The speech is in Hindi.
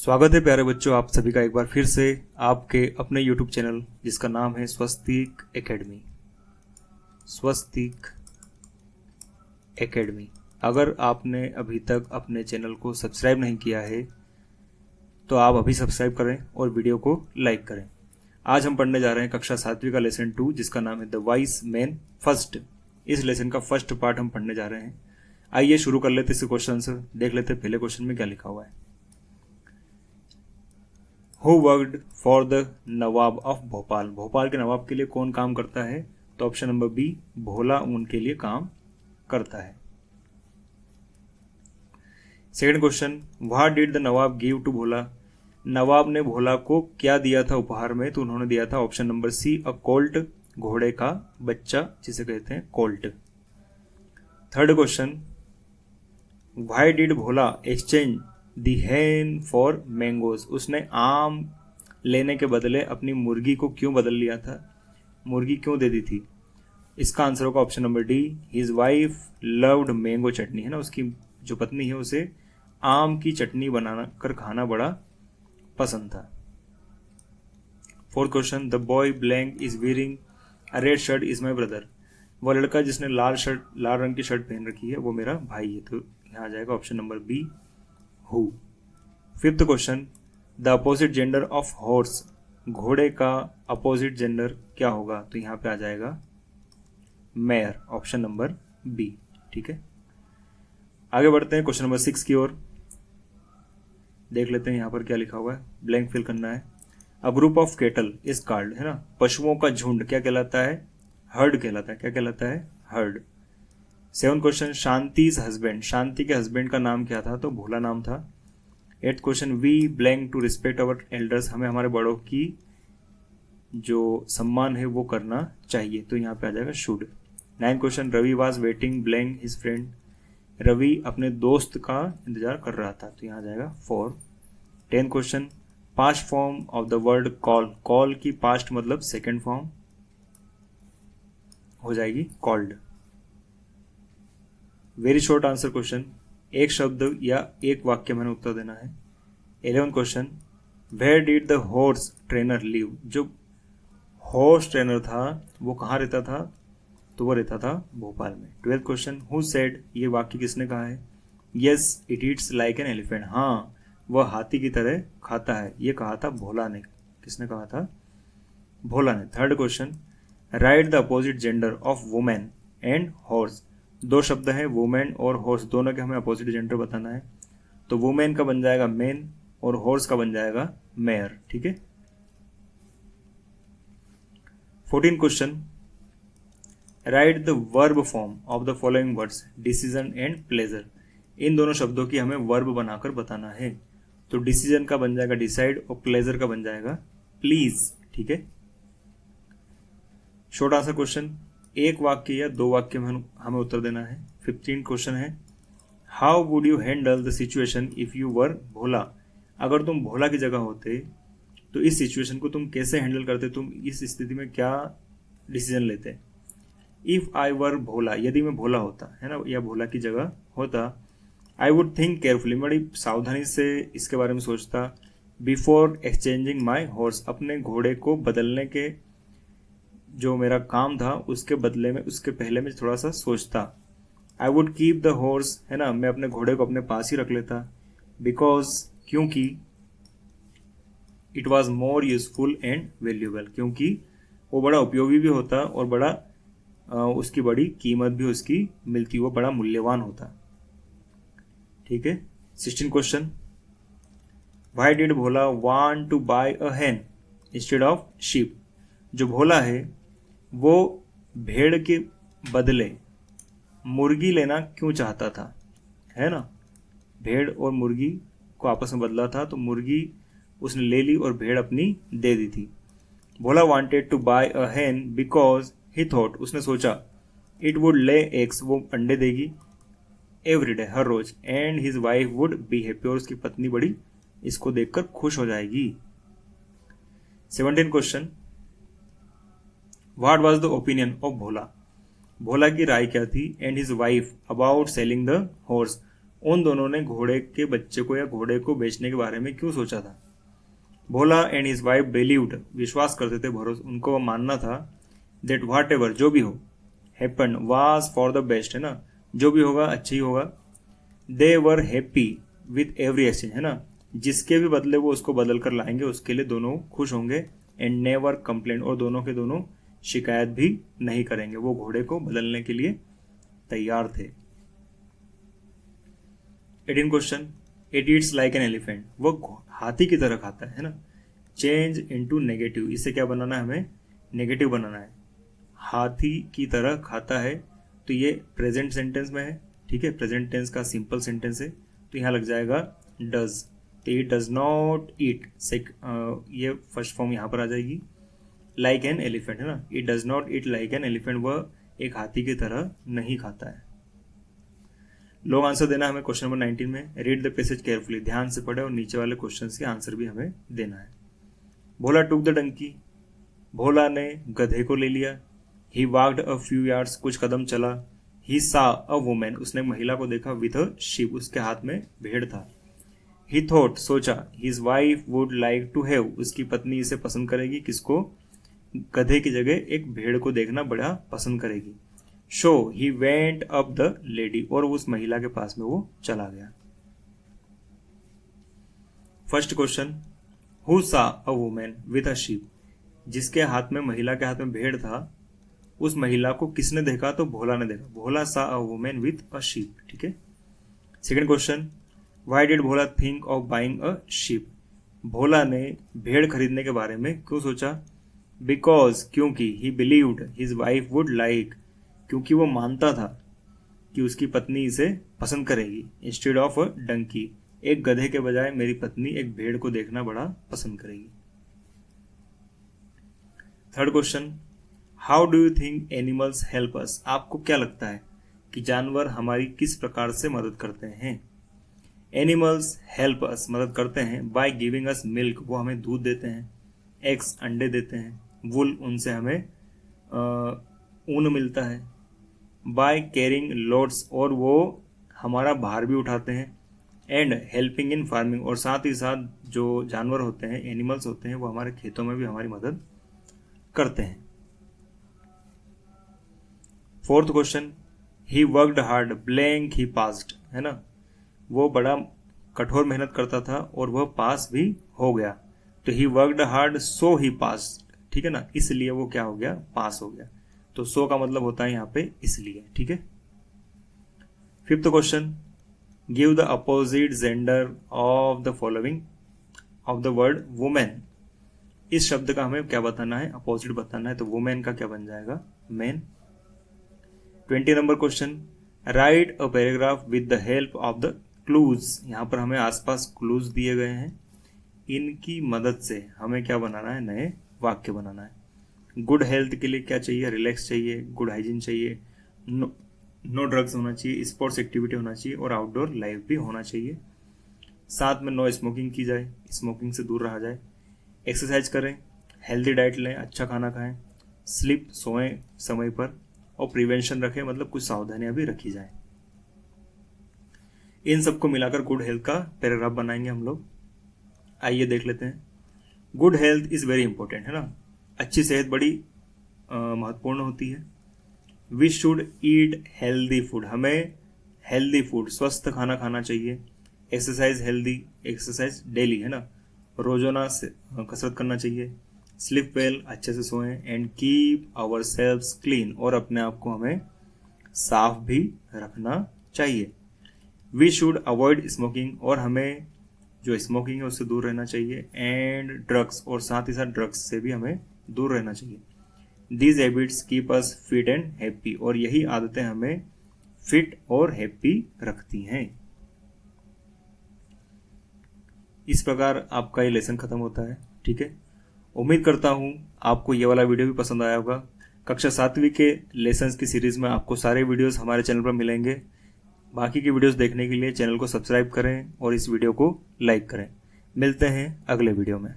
स्वागत है प्यारे बच्चों, आप सभी का एक बार फिर से आपके अपने YouTube चैनल जिसका नाम है स्वस्तिक एकेडमी। स्वस्तिक एकेडमी। अगर आपने अभी तक अपने चैनल को सब्सक्राइब नहीं किया है तो आप अभी सब्सक्राइब करें और वीडियो को लाइक करें। आज हम पढ़ने जा रहे हैं कक्षा 7वीं का लेसन 2 जिसका नाम है द वाइज मैन फर्स्ट। इस लेसन का फर्स्ट पार्ट हम पढ़ने जा रहे हैं। आइए शुरू कर लेते इसके क्वेश्चन से। देख लेते पहले क्वेश्चन में क्या लिखा हुआ है। Who worked for the Nawab of Bhopal? Bhopal के नवाब के लिए कौन काम करता है? तो ऑप्शन नंबर बी, भोला उनके लिए काम करता है। Second question, what did the Nawab give to Bhola? Nawab ने भोला को क्या दिया था उपहार में? तो उन्होंने दिया था option number C, a colt, घोड़े का बच्चा जिसे कहते हैं colt. Third question, why did Bhola exchange the hen for mangoes? उसने आम लेने के बदले अपनी मुर्गी को क्यों बदल लिया था? मुर्गी क्यों दे दी थी? इसका आंसर होगा option number D, his wife loved mango chutney. है ना, उसकी जो पत्नी है उसे आम की चटनी बनाना कर खाना बड़ा पसंद था। Fourth question, the boy blank is wearing a red shirt is my brother. वो लड़का जिसने लाल रंग की शर्ट पहन रखी है वो मेरा भाई है। तो यहाँ आ जाएगा option number B, who. Fifth question, the opposite gender of horse. घोड़े का अपोजिट जेंडर क्या होगा? तो यहां पे आ जाएगा मेयर, ऑप्शन नंबर बी। ठीक है, आगे बढ़ते हैं क्वेश्चन नंबर 6 की ओर। देख लेते हैं यहां पर क्या लिखा हुआ है, ब्लैंक फिल करना है। A group of kettle is called, है ना, पशुओं का झुंड क्या कहलाता है? हर्ड कहलाता है। क्या कहलाता है? हर्ड। सेवन क्वेश्चन, शांतिज हस्बैंड, शांति के हस्बैंड का नाम क्या था? तो भोला नाम था। Eighth question, we blank to respect our elders, हमें हमारे बड़ों की जो सम्मान है वो करना चाहिए। तो यहाँ पे आ जाएगा should. Ninth question, Ravi was waiting blank his friend, Ravi अपने दोस्त का इंतजार कर रहा था। तो यहाँ आ जाएगा for. Tenth question, past form of the word call, call की पास्ट मतलब सेकेंड फॉर्म हो जाएगी called. Very short answer question, एक शब्द या एक वाक्य में उत्तर देना है। 11th question, where did the horse trainer live? जो हॉर्स ट्रेनर था वो कहाँ रहता था? तो वो रहता था भोपाल में। 12th क्वेश्चन, हु सेड, ये वाक्य किसने कहा है? Yes it eats like an elephant, हाँ वह हाथी की तरह खाता है, ये कहा था भोला ने। किसने कहा था? भोला ने। Third question, write the opposite gender of women and horse. दो शब्द हैं वुमेन और हॉर्स, दोनों के हमें अपोजिट जेंडर बताना है। तो वुमेन का बन जाएगा मेन और हॉर्स का बन जाएगा मेयर। ठीक है। 14 question, write the verb form of the following words, decision and pleasure. इन दोनों शब्दों की हमें वर्ब बनाकर बताना है। तो डिसीजन का बन जाएगा डिसाइड और प्लेजर का बन जाएगा प्लीज। ठीक है। शॉर्ट आंसर क्वेश्चन, एक वाक्य या दो वाक्य में हमें उत्तर देना है। 15 क्वेश्चन है, how would you handle the situation if you were Bhola? अगर तुम भोला की जगह होते तो इस सिचुएशन को तुम कैसे हैंडल करते? तुम इस स्थिति में क्या डिसीजन लेते? इफ आई वर भोला, यदि मैं भोला होता, है ना, या भोला की जगह होता, आई वुड थिंक केयरफुली, बड़ी सावधानी से इसके बारे में सोचता। बिफोर एक्सचेंजिंग माई हॉर्स, अपने घोड़े को बदलने के जो मेरा काम था उसके बदले में, उसके पहले में थोड़ा सा सोचता। I would keep the horse, है ना, मैं अपने घोड़े को अपने पास ही रख लेता। बिकॉज, क्योंकि, it was more useful and valuable, क्योंकि वो बड़ा उपयोगी भी होता और बड़ा उसकी बड़ी कीमत भी उसकी मिलती, वो बड़ा मूल्यवान होता। ठीक है। 16 question, why did Bhola want to buy a hen instead of sheep? जो भोला है वो भेड़ के बदले मुर्गी लेना क्यों चाहता था? है ना, भेड़ और मुर्गी को आपस में बदला था तो मुर्गी उसने ले ली और भेड़ अपनी दे दी थी। Bhola wanted to buy a hen because he thought, उसने सोचा, इट वुड ले एग्स, वो अंडे देगी, एवरी डे, हर रोज, and his wife would be happy, और उसकी पत्नी बड़ी इसको देखकर खुश हो जाएगी। 17 question, what was the opinion of Bhola? Bhola की राय क्या थी? And his wife about selling the horse, उन दोनों ने घोड़े के बच्चे को या घोड़े को बेचने के बारे में क्यों सोचा था? भोला एंड हिज वाइफ बिलीव्ड, विश्वास करते थे, भरोसा, उनको मानना था, दैट व्हाट एवर, जो भी हो, happen was for the best, है ना, जो भी होगा अच्छा ही होगा। They were happy with every exchange, है ना, जिसके भी बदले वो उसको बदल कर लाएंगे उसके लिए दोनों खुश होंगे। एंड नेवर कंप्लेन, और दोनों के दोनों शिकायत भी नहीं करेंगे, वो घोड़े को बदलने के लिए तैयार थे। 18 question, it eats like an elephant, वो हाथी की तरह खाता है ना। चेंज इनटू नेगेटिव, इसे क्या बनाना है, हमें नेगेटिव बनाना है। हाथी की तरह खाता है, तो ये प्रेजेंट सेंटेंस में है, ठीक है, प्रेजेंट टेंस का सिंपल सेंटेंस है, तो यहाँ लग जाएगा डज। तो ये डज नॉट ईट, ये फर्स्ट फॉर्म यहाँ पर आ जाएगी, लाइक एन एलिफेंट, है ना, it does not eat like an elephant, वह एक हाथी की तरह नहीं खाता है। लॉन्ग आंसर देना हमें क्वेश्चन नंबर 19 में। रीड द पैसेज केयरफुली, ध्यान से पढ़े और नीचे वाले क्वेश्चंस के आंसर भी हमें देना है। भोला टुक द डंकी, भोला ने गधे को ले लिया। ही वॉक्ड अ फ्यू यार्ड्स, कुछ कदम चला। ही सा अ वुमेन, उसने महिला को देखा। विथ अ शीप, उसके हाथ में भेड़ था। ही थॉट, सोचा। His wife would like to have, उसकी पत्नी इसे पसंद करेगी, किसको, गधे की जगह एक भेड़ को देखना बड़ा पसंद करेगी। Show he went up the lady, और उस महिला के पास में वो चला गया। फर्स्ट क्वेश्चन, हु सा a woman with a sheep, जिसके हाथ में, महिला के हाथ में भेड़ था, उस महिला को किसने देखा, तो भोला ने देखा। Bhola saw a woman with a sheep, ठीक है। Second question, why did Bhola think of buying a sheep, Bhola ने भेड़ खरीदने के बारे में क्यों सोचा। बिकॉज, क्योंकि, ही believed his wife would like, क्योंकि वो मानता था कि उसकी पत्नी इसे पसंद करेगी। इंस्टेड ऑफ अ डंकी, एक गधे के बजाय मेरी पत्नी एक भेड़ को देखना बड़ा पसंद करेगी। Third question, how do you think animals help us, आपको क्या लगता है कि जानवर हमारी किस प्रकार से मदद करते हैं। एनिमल्स हेल्प अस, मदद करते हैं, बाय गिविंग अस मिल्क, वो हमें दूध देते हैं। एग्स, अंडे देते हैं। वुल, उनसे हमें ऊन मिलता है। बाय कैरिंग लोड्स, और वो हमारा भार भी उठाते हैं। एंड हेल्पिंग इन फार्मिंग, और साथ ही साथ जो जानवर होते हैं, एनिमल्स होते हैं, वो हमारे खेतों में भी हमारी मदद करते हैं। Fourth question, he worked hard blank he passed, है ना, वो बड़ा कठोर मेहनत करता था और वह पास भी हो गया। तो ही वर्कड हार्ड सो ही पास, ठीक है ना, इसलिए वो क्या हो गया, पास हो गया। तो सो का मतलब होता है यहाँ पे इसलिए, ठीक है। Fifth question, give the opposite gender of the following of the word women, इस शब्द का हमें क्या बताना है, अपोजिट बताना है, तो वुमेन का क्या बन जाएगा, man. 20 number question, right a paragraph with the help of the clues, यहाँ पर हमें आसपास क्लूज दिए गए हैं, इनकी मदद से हमें क्या बनाना है, नए वाक्य बनाना है। गुड हेल्थ के लिए क्या चाहिए, रिलैक्स चाहिए, गुड हाइजीन चाहिए, नो ड्रग्स होना चाहिए, स्पोर्ट्स एक्टिविटी होना चाहिए, और आउटडोर लाइफ भी होना चाहिए। साथ में नो स्मोकिंग की जाए, स्मोकिंग से दूर रहा जाए। एक्सरसाइज करें, हेल्दी डाइट लें, अच्छा खाना खाएं, स्लीप, सोएं समय पर, और प्रिवेंशन रखें, मतलब कुछ सावधानियां भी रखी जाए। इन सबको मिलाकर गुड हेल्थ का पैराग्राफ बनाएंगे हम लोग। आइए देख लेते हैं। Good health is very important, है ना, अच्छी सेहत बड़ी महत्वपूर्ण होती है। We should eat healthy food, हमें हेल्दी फूड, स्वस्थ खाना खाना चाहिए। एक्सरसाइज हेल्दी, एक्सरसाइज डेली, है ना, रोजाना से कसरत करना चाहिए। स्लीप वेल, अच्छे से सोएं। And keep ourselves clean, और अपने आप को हमें साफ भी रखना चाहिए। वी शुड अवॉइड स्मोकिंग, और हमें जो स्मोकिंग है उससे दूर रहना चाहिए। एंड ड्रग्स, और साथ ही साथ ड्रग्स से भी हमें दूर रहना चाहिए। These habits keep us fit and happy, और यही आदतें हमें फिट और हैप्पी रखती हैं। इस प्रकार आपका ये लेसन खत्म होता है, ठीक है। उम्मीद करता हूँ आपको ये वाला वीडियो भी पसंद आया होगा। कक्षा 7वीं के लेसन्स की सीरीज में आपको सारे वीडियोस हमारे चैनल पर मिलेंगे। बाकी की वीडियोस देखने के लिए चैनल को सब्सक्राइब करें और इस वीडियो को लाइक करें। मिलते हैं अगले वीडियो में।